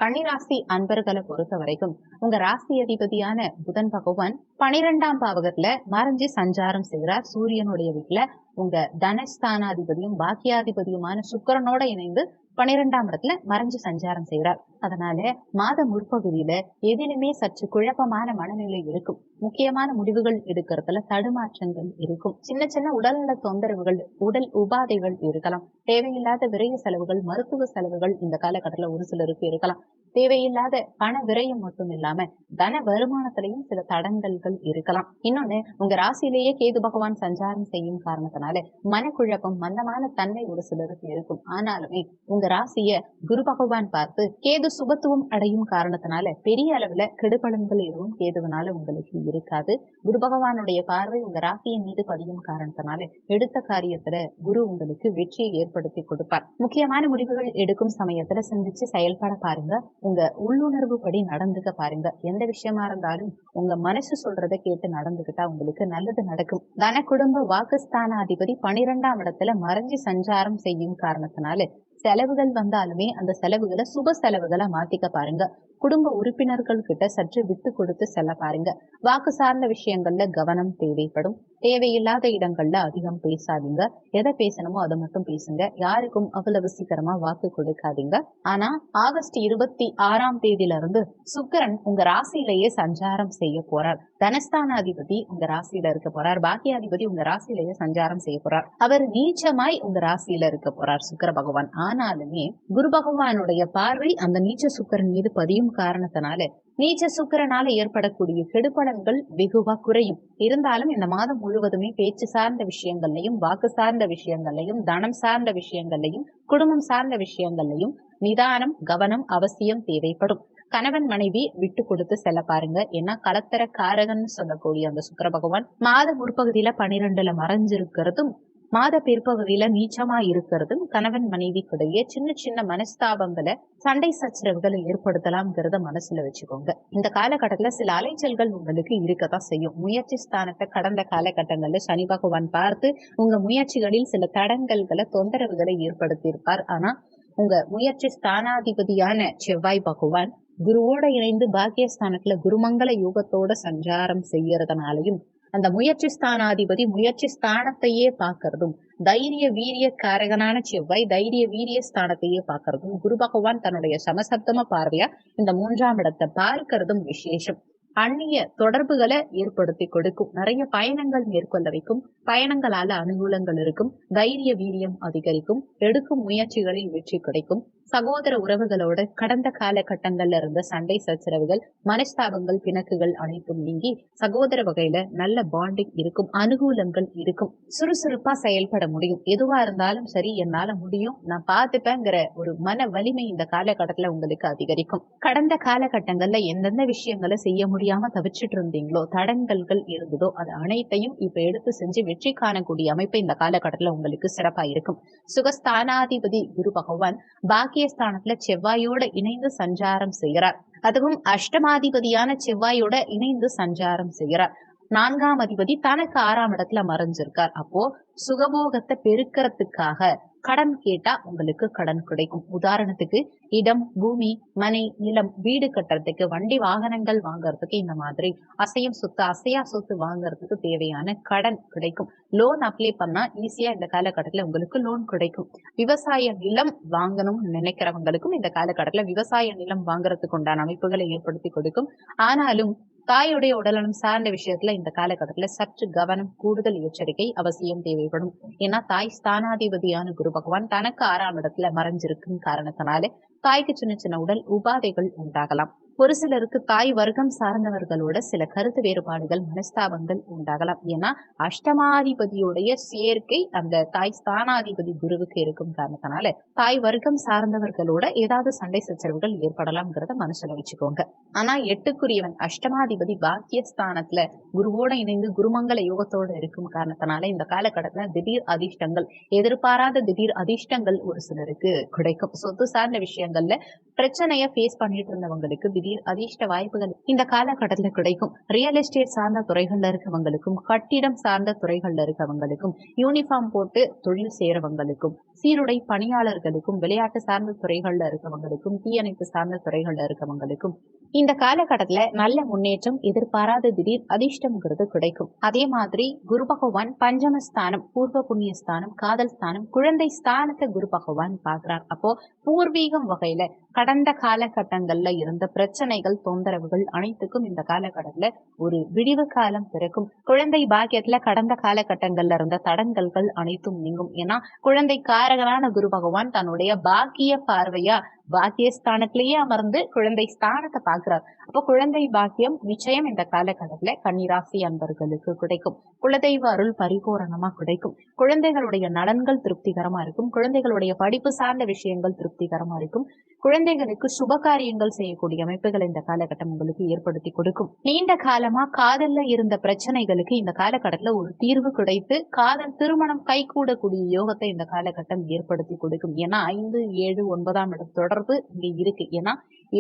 கன்னிராசி அன்பர்களை பொறுத்த வரைக்கும் உங்க ராசி அதிபதியான புதன் பகவான் 12ஆம் பாவகத்துல மறைஞ்சு சஞ்சாரம் செய்கிறார். சூரியனுடைய வீட்டுல உங்க தனஸ்தானாதிபதியும் பாக்கியாதிபதியுமான சுக்கிரனோட இணைந்து 12ஆம் இடத்துல மறைஞ்சு சஞ்சாரம் செய்கிறார். அதனால மாத முற்பகுதியில எதிலுமே சற்று குழப்பமான மனநிலை இருக்கும். முக்கியமான முடிவுகள் எடுக்கிறதுல தடுமாற்றங்கள் இருக்கும். சின்ன சின்ன உடல்நல தொந்தரவுகள், உடல் உபாதைகள் இருக்கலாம். தேவையில்லாத விரய செலவுகள், மருத்துவ செலவுகள் இந்த காலகட்டத்துல ஒரு சிலருக்கு இருக்கலாம். தேவையில்லாத பண விரயம் மட்டும் இல்லாம தன வருமானத்திலையும் சில தடங்கல்கள் இருக்கலாம். இன்னொன்னு, உங்க ராசியிலேயே கேது பகவான் சஞ்சாரம் செய்யும் காரணத்தினால மனக்குழப்பம், மந்தமான தன்மை ஒரு சிலருக்கு இருக்கும். ஆனாலுமே உங்க ராசிய குரு பகவான் பார்த்து கேது சுபத்துவம் அடையும் காரணத்தினால பெரிய அளவுல கெடுபலன்கள் எதுவும் கேதுவனால உங்களுக்கு இருக்காது. குரு பகவானுடைய பார்வை உங்க ராசியின் மீது பதியும் காரணத்தினால எடுத்த காரியத்துல குரு உங்களுக்கு வெற்றியை ஏற்படுத்தி கொடுப்பார். முக்கியமான முடிவுகள் எடுக்கும் சமயத்துல சிந்திச்சு செயல்பட பாருங்க. உங்க உள்ளுணர்வு படி நடந்துக்க பாருங்க. எந்த விஷயமா இருந்தாலும் உங்க மனசு சொல்றதை கேட்டு நடந்துகிட்டா உங்களுக்கு நல்லது நடக்கும். தன குடும்ப வாக்குஸ்தானாதிபதி 12ஆம் இடத்துல மறைஞ்சு சஞ்சாரம் செய்யும் காரணத்தினால செலவுகள் வந்தாலுமே அந்த செலவுகளை சுப செலவுகளை மாத்திக்க பாருங்க. குடும்ப உறுப்பினர்கள் கிட்ட சற்று விட்டு கொடுத்து செல்ல பாருங்க. வாக்கு சார்ந்த விஷயங்கள்ல கவனம் தேவைப்படும். தேவையில்லாத இடங்கள்ல அதிகம் பேசாதீங்க. எதை பேசணுமோ அதை மட்டும் பேசுங்க. யாருக்கும் அவ்வளவு சீக்கிரமா வாக்கு கொடுக்காதீங்க. ஆனா ஆகஸ்ட் 26ஆம் தேதியில இருந்து சுக்கிரன் உங்க ராசியிலேயே சஞ்சாரம் செய்ய போறார். தனஸ்தானாதிபதி உங்க ராசியில இருக்க போறார். பாக்கியாதிபதி உங்க ராசியிலேயே சஞ்சாரம் செய்ய போறார். அவர் நீச்சமாய் உங்க ராசியில இருக்க போறார் சுக்கிர பகவான். ஆனாலுமே குரு பகவானுடைய பார்வை அந்த நீச்ச சுக்கிரன் மீது பதியும் காரணத்தினால நீச்ச சுக்கிரனால ஏற்படக்கூடிய கெடுபலன்கள் வெகுவா குறையும். இருந்தாலும் இந்த மாதம் முழுவதுமே பேச்சு சார்ந்த விஷயங்கள்லையும், வாக்கு சார்ந்த விஷயங்கள்லையும், தனம் சார்ந்த விஷயங்கள்லையும், குடும்பம் சார்ந்த விஷயங்கள்லையும் நிதானம், கவனம் அவசியம் தேவைப்படும். கணவன் மனைவி விட்டு கொடுத்து செல்ல பாருங்க. ஏன்னா கலத்தர காரகன் சொல்லக்கூடிய அந்த சுக்கிர பகவான் மாத முற்பகுதியில 12ல மறைஞ்சிருக்கிறதும், மாத பிற்பகுதியில நீச்சமா இருக்கிறதும் கணவன் மனைவிக்கிடையே சின்ன சின்ன மனஸ்தாபங்களை, சண்டை சச்சரவுகளை ஏற்படுத்தலாம்ங்கிறத மனசுல வச்சுக்கோங்க. இந்த காலகட்டத்துல சில அலைச்சல்கள் உங்களுக்கு இருக்கத்தான் செய்யும். முயற்சி ஸ்தானத்தை கடந்த காலகட்டங்கள்ல சனி பகவான் பார்த்து உங்க முயற்சிகளில் சில தடங்கல்களை, தொந்தரவுகளை ஏற்படுத்தி இருப்பார். ஆனா உங்க முயற்சி ஸ்தானாதிபதியான செவ்வாய் பகவான் குருவோட இணைந்து பாக்கியஸ்தானத்துல குருமங்கள யோகத்தோட சஞ்சாரம் செய்யறதுனாலையும், அந்த முயற்சி ஸ்தானாதிபதி முயற்சி ஸ்தானத்தையே பார்க்கறதும், தைரிய வீரிய காரகனான செவ்வாய் தைரிய வீரிய ஸ்தானத்தையே பார்க்கறதும், குரு பகவான் தன்னுடைய சமசப்தம பார்வையா இந்த 3ஆம் இடத்தை பார்க்கறதும் விசேஷம். அந்நிய தொடர்புகளை ஏற்படுத்தி கொடுக்கும். நிறைய பயணங்கள் மேற்கொள்ள வைக்கும். பயணங்களால அனுகூலங்கள் இருக்கும். தைரிய வீரியம் அதிகரிக்கும். எடுக்கும் முயற்சிகளில் வெற்றி கிடைக்கும். சகோதர உறவுகளோட கடந்த காலகட்டங்கள்ல இருந்த சண்டை சச்சரவுகள், மனஸ்தாபங்கள், பிணக்குகள் அனைத்தும் நீங்கி சகோதர வகையில நல்ல பாண்டிங் இருக்கும். அனுகூலங்கள் இருக்கும். சுறுசுறுப்பா செயல்பட முடியும். எதுவா இருந்தாலும் சரி, என்னால முடியும், நான் பார்த்துப்பேங்கிற ஒரு மன வலிமை இந்த காலகட்டத்துல உங்களுக்கு அதிகரிக்கும். கடந்த காலகட்டங்கள்ல எந்தெந்த விஷயங்களை செய்ய முடியாம தவிச்சிட்டு இருந்தீங்களோ, தடங்கல்கள் இருந்ததோ, அது அனைத்தையும் இப்ப எடுத்து செஞ்சு வெற்றி காணக்கூடிய அமைப்பு இந்த காலகட்டத்துல உங்களுக்கு சிறப்பா இருக்கும். சுகஸ்தானாதிபதி குரு பகவான் பாக்கியஸ்தானத்துல செவ்வாயோட இணைந்து சஞ்சாரம் செய்கிறார். அதுவும் அஷ்டமாதிபதியான செவ்வாயோட இணைந்து சஞ்சாரம் செய்கிறார். 4ஆம் அதிபதி தனக்கு 6ஆம் இடத்துல மறைஞ்சிருக்கார். அப்போ சுகபோகத்தை பெருக்கிறதுக்காக கடன் கேட்டா உங்களுக்கு கடன் கிடைக்கும். உதாரணத்துக்கு இடம், பூமி, மனை, நிலம், வீடு கட்டுறதுக்கு, வண்டி வாகனங்கள் வாங்கறதுக்கு, இந்த மாதிரி அசையும் சொத்து, அசையா சொத்து வாங்கறதுக்கு தேவையான கடன் கிடைக்கும். லோன் அப்ளை பண்ணா ஈஸியா இந்த காலகட்டத்துல உங்களுக்கு லோன் கிடைக்கும். விவசாய நிலம் வாங்கணும்னு நினைக்கிறவங்களுக்கும் இந்த காலகட்டத்துல விவசாய நிலம் வாங்குறதுக்கு உண்டான அமைப்புகளை ஏற்படுத்தி கொடுக்கும். ஆனாலும் தாயுடைய உடல்நலம் சார்ந்த விஷயத்துல இந்த காலகட்டத்துல சற்று கவனம், கூடுதல் எச்சரிக்கை அவசியம் தேவைப்படும். ஏன்னா தாய் ஸ்தானாதிபதியான குரு பகவான் தனக்கு 6ஆம் இடத்துல மறைஞ்சிருக்கும் காரணத்தினால தாய்க்கு சின்ன சின்ன உடல் உபாதைகள் உண்டாகலாம். ஒரு சிலருக்கு தாய் வர்க்கம் சார்ந்தவர்களோட சில கருத்து வேறுபாடுகள், மனஸ்தாபங்கள் உண்டாகலாம். ஏன்னா அஷ்டமாதிபதியுடைய சேர்க்கை அந்த தாய் ஸ்தானாதிபதி குருவுக்கு இருக்கும் காரணத்தினால தாய் வர்க்கம் சார்ந்தவர்களோட ஏதாவது சண்டை சச்சரவுகள் ஏற்படலாம்ங்கிறத மனசுல வச்சுக்கோங்க. ஆனா 8க்குரியவன் அஷ்டமாதிபதி பாக்கியஸ்தானத்துல குருவோட இணைந்து குருமங்கள யோகத்தோட இருக்கும் காரணத்தினால இந்த காலகட்டத்துல திடீர் அதிர்ஷ்டங்கள், எதிர்பாராத திடீர் அதிர்ஷ்டங்கள் ஒரு சிலருக்கு கிடைக்கும். சொத்து சார்ந்த விஷயங்கள்ல பிரச்சனைய ஃபேஸ் பண்ணிட்டு இருந்தவங்களுக்கு திடீர் திடீர் அதிர்ஷ்ட வாய்ப்புகள் இந்த காலகட்டத்தில் கிடைக்கும். ரியல் எஸ்டேட் சார்ந்த துறைகள்ல இருக்கவங்களுக்கும், கட்டிடம் சார்ந்த துறைகள்ல இருக்கவங்களுக்கும், யூனிஃபார்ம் போட்டு தொழில் செய்யறவங்களுக்கும், சீருடை பணியாளர்களுக்கும், விளையாட்டு சார்ந்த துறைகள்ல இருக்கவங்களுக்கும், தீயணைப்பு சார்ந்த துறைகள்ல இருக்கவங்களுக்கும் இந்த காலகட்டத்துல நல்ல முன்னேற்றம், எதிர்பாராத திடீர் அதிர்ஷ்டம்ங்கிறது கிடைக்கும். அதே மாதிரி குரு பகவான் பஞ்சமஸ்தானம், பூர்வ புண்ணிய ஸ்தானம், காதல் ஸ்தானம், குழந்தை ஸ்தானத்தை குரு பகவான் பாக்குறார். அப்போ பூர்வீகம் வகையில கடந்த காலகட்டங்கள்ல இருந்த பிரச்சனைகள், தொந்தரவுகள் அனைத்துக்கும் இந்த காலகட்டத்துல ஒரு விடிவு காலம் பிறக்கும். குழந்தை பாக்கியத்துல கடந்த காலகட்டங்கள்ல இருந்த தடங்கல்கள் அனைத்தும் நீங்கும். ஏன்னா குழந்தை காரகனான குரு பகவான் தன்னுடைய பாக்கிய பார்வையா பாக்கியஸ்தானத்திலேயே அமர்ந்து குழந்தை ஸ்தானத்தை பாக்குறார். அப்போ குழந்தை பாக்கியம் நிச்சயம் இந்த காலகட்டத்துல கன்னிராசி அன்பர்களுக்கு கிடைக்கும். குலதெய்வ அருள் பரிபூரணமா கிடைக்கும். குழந்தைகளுடைய நலன்கள் திருப்திகரமா இருக்கும். குழந்தைகளுடைய படிப்பு சார்ந்த விஷயங்கள் திருப்திகரமா இருக்கும். குழந்தைகளுக்கு சுபகாரியங்கள் செய்யக்கூடிய அமைப்புகள் இந்த காலகட்டம் உங்களுக்கு ஏற்படுத்தி கொடுக்கும். நீண்ட காலமா காதல்ல இருந்த பிரச்சனைகளுக்கு இந்த காலகட்டத்துல ஒரு தீர்வு கிடைத்து காதல் திருமணம் கைகூடக்கூடிய யோகத்தை இந்த காலகட்டம் ஏற்படுத்தி கொடுக்கும். ஏன்னா 5, 7, 9ஆம் இடம் தொடர்பு இங்க இருக்கு. ஏன்னா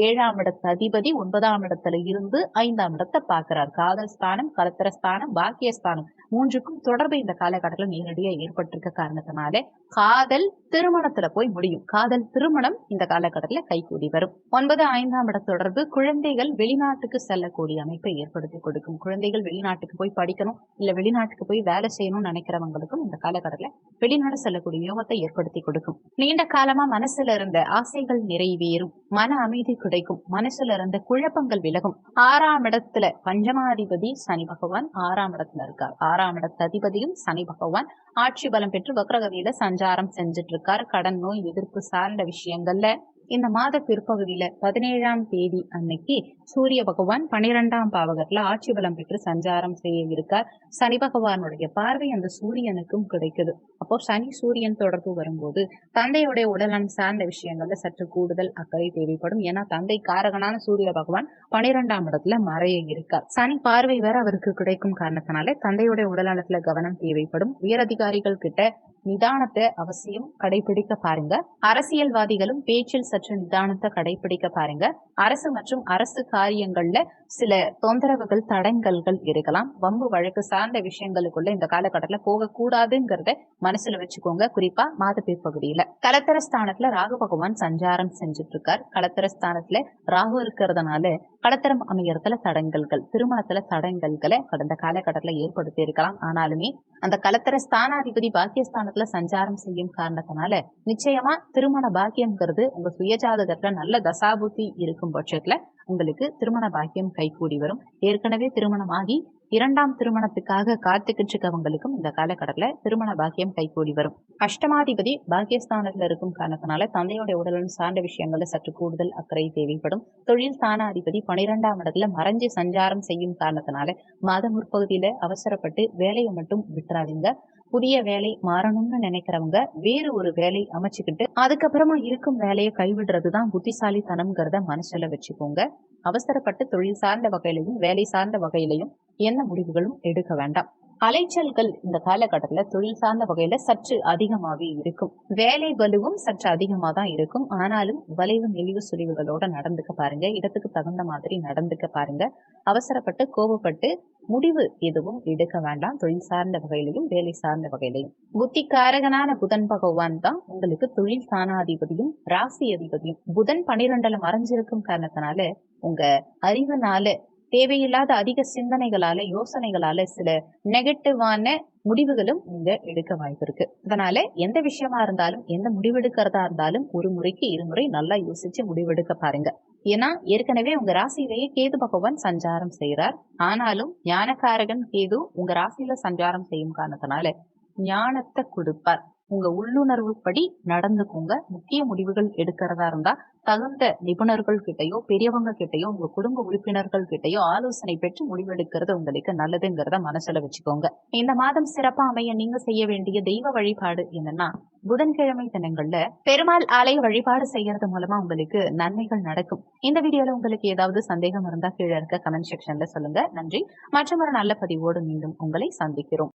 7ஆம் இடத்து அதிபதி 9ஆம் இடத்துல இருந்து 5ஆம் இடத்தை பாக்குறார். காதல் ஸ்தானம், கலத்திர ஸ்தானம், பாக்கியஸ்தானம் மூன்றுக்கும் தொடர்பு இந்த காலகட்டத்தில் நேரடியா ஏற்பட்டிருக்க காரணத்தினால காதல் திருமணத்துல போய் முடியும். காதல் திருமணம் இந்த காலகட்டத்துல கைகூடி வரும். 9, 5ஆம் இட தொடர்பு குழந்தைகள் வெளிநாட்டுக்கு செல்லக்கூடிய அமைப்பை ஏற்படுத்தி கொடுக்கும். குழந்தைகள் வெளிநாட்டுக்கு போய் படிக்கணும், இல்ல வெளிநாட்டுக்கு போய் வேலை செய்யணும்னு நினைக்கிறவங்களுக்கும் இந்த காலகட்டத்துல வெளிநாடு செல்லக்கூடிய யோகத்தை ஏற்படுத்தி கொடுக்கும். நீண்ட காலமா மனசுல இருந்த ஆசைகள் நிறைவேறும், மன அமைதி கிடைக்கும், மனசுல இருந்த குழப்பங்கள் விலகும். 6ஆம் இடத்துல பஞ்சமாதிபதி சனி பகவான் 6ஆம் இடத்துல இருக்கார். 6ஆம் இடத்து அதிபதியும் சனி பகவான் ஆட்சி பலம் பெற்று வக்ரகதியில சஞ்சாரம் செஞ்சுட்டு இருக்காரு. கடன் நோய் எதிர்ப்பு சார்ந்த விஷயங்கள்ல இந்த மாத பிற்பகுதியில 17ஆம் தேதி அன்னைக்கு சூரிய பகவான் 12ஆம் பாவகத்துல ஆட்சி பலம் பெற்று சஞ்சாரம் செய்ய இருக்கார். சனி பகவானுடைய பார்வை அந்த சூரியனுக்கும் கிடைக்குது. அப்போ சனி சூரியன் தொடர்பு வரும்போது தந்தையுடைய உடல்நலம் சார்ந்த விஷயங்கள்ல சற்று கூடுதல் அக்கறை தேவைப்படும். ஏன்னா தந்தை காரகனான சூரிய பகவான் 12ஆம் இடத்துல மறைய இருக்கார். சனி பார்வை வேற அவருக்கு கிடைக்கும் காரணத்தினால தந்தையுடைய உடல்நலத்துல கவனம் தேவைப்படும். உயரதிகாரிகள் கிட்ட நிதானத்தை அவசியம் கடைபிடிக்க பாருங்க. அரசியல்வாதிகளும் பேச்சில் சற்று நிதானத்தை கடைபிடிக்க பாருங்க. அரசு மற்றும் அரசு காரியங்கள்ல சில தொந்தரவுகள், தடங்கல்கள் இருக்கலாம். வம்பு வழக்கு சார்ந்த விஷயங்களுக்குள்ள இந்த காலகட்டத்துல போகக்கூடாதுங்கிறத மனசுல வச்சுக்கோங்க. குறிப்பா மாத பிற்பகுதியில கலத்திர ஸ்தானத்துல ராகு பகவான் சஞ்சாரம் செஞ்சுட்டு இருக்கார். கலத்திர ஸ்தானத்துல ராகு இருக்கிறதுனால கலத்திரம் அமையறதுல தடங்கல்கள், திருமணத்துல தடங்கல்களை கடந்த காலகட்டத்துல ஏற்படுத்தி இருக்கலாம். ஆனாலுமே அந்த கலத்திர ஸ்தானாதிபதி பாக்கியஸ்தானத்துல சஞ்சாரம் செய்யும் காரணத்தினால நிச்சயமா திருமண பாக்கியம்ங்கிறது உங்க சுயஜாதகத்துல நல்ல தசாபுத்தி இருக்கும் பட்சத்துல உங்களுக்கு திருமண பாக்கியம் கைகூடி வரும். ஏற்கனவே திருமணமாகி 2ஆம் திருமணத்துக்காக காத்துக்கிட்டு இருக்கவங்களுக்கும் இந்த காலகட்டத்துல திருமண பாக்கியம் கைகூடி வரும். அஷ்டமாதிபதி பாக்கியஸ்தானத்துல இருக்கும் காரணத்தினால தந்தையுடைய உடல்நலம் சார்ந்த விஷயங்கள்ல சற்று கூடுதல் அக்கறை தேவைப்படும். தொழில் ஸ்தானாதிபதி 12ஆம் இடத்துல மறைஞ்சு சஞ்சாரம் செய்யும் காரணத்தினால மாத முற்பகுதியில அவசரப்பட்டு வேலையை மட்டும் விட்டுறாதீங்க. புதிய வேலை மாறணும்னு நினைக்கிறவங்க வேறு ஒரு வேலை அமைச்சுக்கிட்டு அதுக்கப்புறமா இருக்கும் வேலையை கைவிடுறதுதான் புத்திசாலித்தனம்ங்கிறத மனசுல வச்சுக்கோங்க. அவசரப்பட்டு தொழில் சார்ந்த வகையிலையும் வேலை சார்ந்த வகையிலையும் எந்த முடிவுகளும் எடுக்க வேண்டாம். அலைச்சல்கள் இந்த காலகட்டத்துல தொழில் சார்ந்த வகையில சற்று அதிகமாவே இருக்கும். வேலை வலுவும் சற்று அதிகமா தான் இருக்கும். ஆனாலும் வளைவு நெளிவு சுழிவுகளோட நடந்துக்க பாருங்க. இடத்துக்கு தகுந்த மாதிரி நடந்துக்க பாருங்க. அவசரப்பட்டு கோபப்பட்டு முடிவு எதுவும் எடுக்க வேண்டாம். தொழில் சார்ந்த வகையிலையும் வேலை சார்ந்த வகையிலையும் புத்திகாரகனான புதன் பகவான் தான் உங்களுக்கு தொழில் ஸ்தானாதிபதியும் ராசி அதிபதியும். புதன் 12ல மறைஞ்சிருக்கும் காரணத்தினால உங்க அறிவுனால தேவையில்லாத அதிக சிந்தனைகளால, யோசனைகளால சில நெகட்டிவான முடிவுகளும் நீங்க எடுக்க வாய்ப்பு இருக்கு. அதனால எந்த விஷயமா இருந்தாலும், எந்த முடிவெடுக்கிறதா இருந்தாலும் ஒரு முறைக்கு 2 முறை நல்லா யோசிச்சு முடிவெடுக்க பாருங்க. ஏன்னா ஏற்கனவே உங்க ராசியிலேயே கேது பகவான் சஞ்சாரம் செய்யறார். ஆனாலும் ஞானகாரகன் கேது உங்க ராசியில சஞ்சாரம் செய்யும் காரணத்தினால ஞானத்தை கொடுப்பார். உங்க உள்ளுணர்வு படி நடந்துக்கோங்க. முக்கிய முடிவுகள் எடுக்கிறதா இருந்தா தகுந்த நிபுணர்கள் கிட்டையோ, பெரியவங்க கிட்டையோ, உங்க குடும்ப உறுப்பினர்கள் கிட்டையோ ஆலோசனை பெற்று முடிவெடுக்கிறது உங்களுக்கு நல்லதுங்கிறத மனசுல வச்சுக்கோங்க. இந்த மாதம் சிறப்பா அமைய நீங்க செய்ய வேண்டிய தெய்வ வழிபாடு என்னன்னா, புதன்கிழமை தினங்கள்ல பெருமாள் ஆலய வழிபாடு செய்யறது மூலமா உங்களுக்கு நன்மைகள் நடக்கும். இந்த வீடியோல உங்களுக்கு ஏதாவது சந்தேகம் இருந்தா கீழே இருக்க கமெண்ட் செக்ஷன்ல சொல்லுங்க. நன்றி. மற்றொரு நல்ல பதிவோடு மீண்டும் உங்களை சந்திக்கிறோம்.